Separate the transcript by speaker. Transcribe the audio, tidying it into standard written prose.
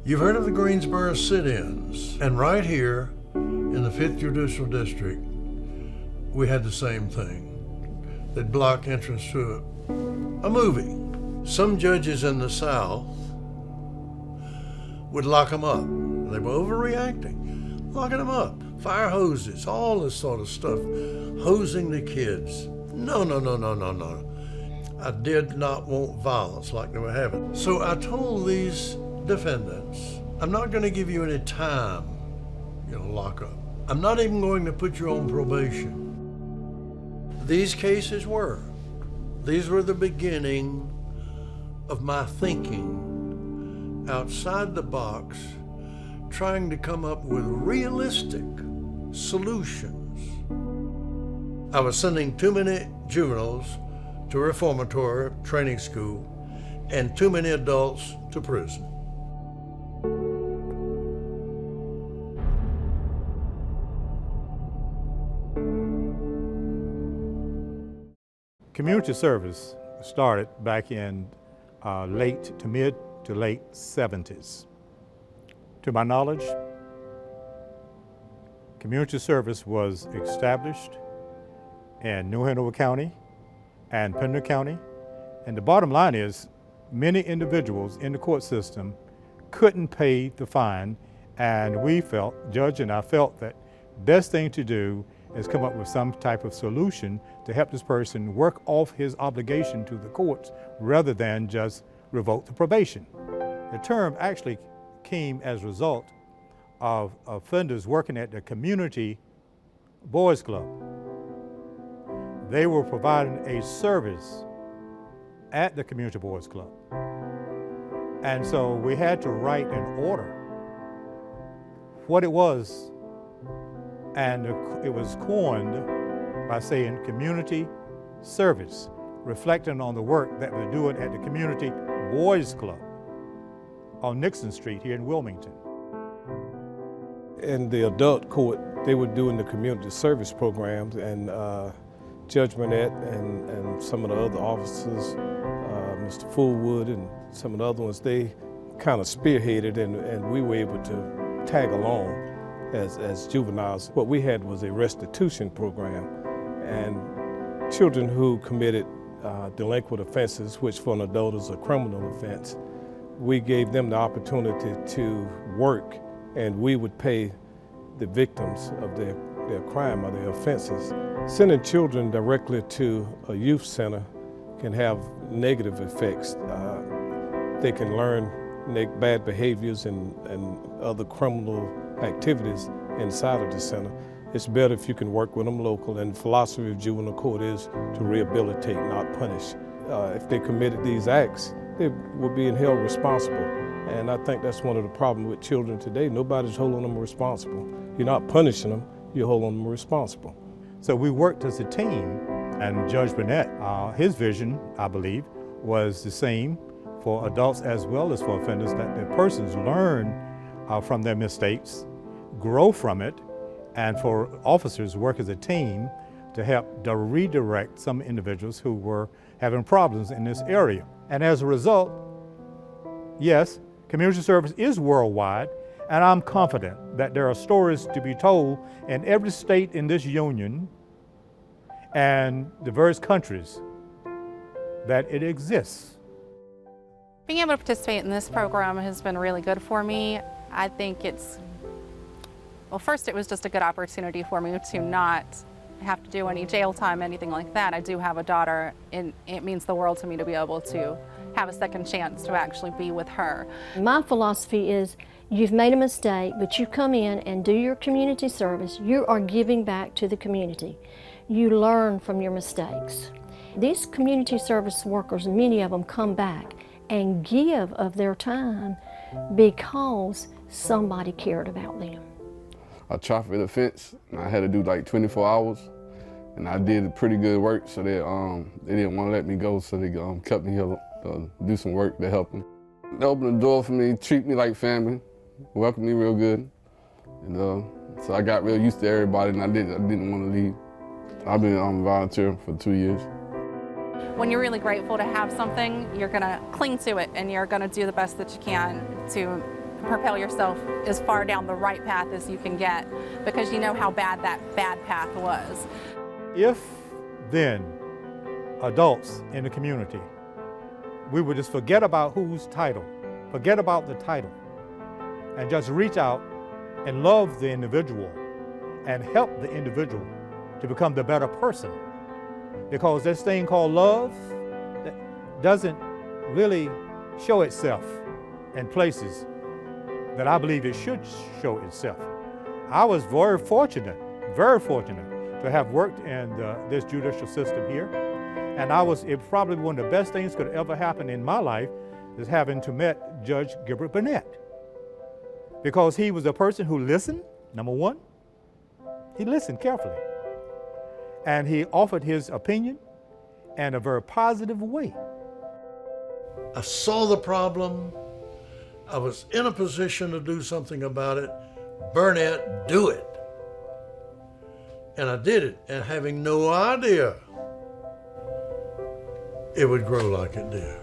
Speaker 1: You've heard of the Greensboro sit-ins, and right here in the 5th Judicial District, we had the same thing. They'd block entrance to a movie. Some judges in the South would lock them up. They were overreacting, locking them up. Fire hoses, all this sort of stuff, hosing the kids. No. I did not want violence like they were having. So I told these defendants, I'm not going to give you any time, lock up. I'm not even going to put you on probation. These cases were. These were the beginning of my thinking outside the box, trying to come up with realistic solutions. I was sending too many juveniles to reformatory training school and too many adults to prison.
Speaker 2: Community service started back in late to mid to late 70s. To my knowledge, community service was established in New Hanover County and Pender County. And the bottom line is, many individuals in the court system couldn't pay the fine, and we felt, Judge and I felt, that best thing to do is come up with some type of solution to help this person work off his obligation to the courts rather than just revoke the probation. The term actually came as a result of offenders working at the community boys club. They were providing a service at the community boys club. And so we had to write an order what it was, and it was coined by saying community service, reflecting on the work that we're doing at the community boys club on Nixon Street here in Wilmington.
Speaker 3: In the adult court, they were doing the community service programs, and Judge Burnett and some of the other officers, Mr. Fullwood and some of the other ones, they kind of spearheaded, and we were able to tag along as juveniles. What we had was a restitution program, and children who committed delinquent offenses, which for an adult is a criminal offense, we gave them the opportunity to work, and we would pay the victims of their crime or their offenses. Sending children directly to a youth center can have negative effects. They can learn bad behaviors and other criminal activities inside of the center. It's better if you can work with them local, and the philosophy of juvenile court is to rehabilitate, not punish. If they committed these acts, they were being held responsible. And I think that's one of the problems with children today. Nobody's holding them responsible. You're not punishing them, you're holding them responsible.
Speaker 2: So we worked as a team, and Judge Burnett, his vision, I believe, was the same for adults as well as for offenders, that the persons learn from their mistakes, grow from it, and for officers work as a team to help redirect some individuals who were having problems in this area. And as a result, yes, community service is worldwide, and I'm confident that there are stories to be told in every state in this union and the various countries that it exists.
Speaker 4: Being able to participate in this program has been really good for me. I think well, first it was just a good opportunity for me to not have to do any jail time, anything like that. I do have a daughter, and it means the world to me to be able to have a second chance to actually be with her.
Speaker 5: My philosophy is, you've made a mistake, but you come in and do your community service. You are giving back to the community. You learn from your mistakes. These community service workers, many of them come back and give of their time because somebody cared about them.
Speaker 6: A traffic offense, and I had to do like 24 hours, and I did pretty good work, so they didn't want to let me go, so they kept me here to do some work to help them. They opened the door for me, treat me like family, welcomed me real good, and so I got real used to everybody, and I didn't want to leave. I've been volunteering for 2 years.
Speaker 4: When you're really grateful to have something, you're going to cling to it, and you're going to do the best that you can to propel yourself as far down the right path as you can get, because you know how bad that bad path was.
Speaker 2: If then adults in the community, we would just forget about whose title, forget about the title, and just reach out and love the individual and help the individual to become the better person. Because this thing called love that doesn't really show itself in places that I believe it should show itself. I was very fortunate to have worked in this judicial system here. And it probably one of the best things could ever happen in my life is having to met Judge Gilbert Burnett. Because he was a person who listened, number one. He listened carefully. And he offered his opinion in a very positive way.
Speaker 1: I saw the problem. I was in a position to do something about it. Burnett, do it. And I did it, and having no idea it would grow like it did.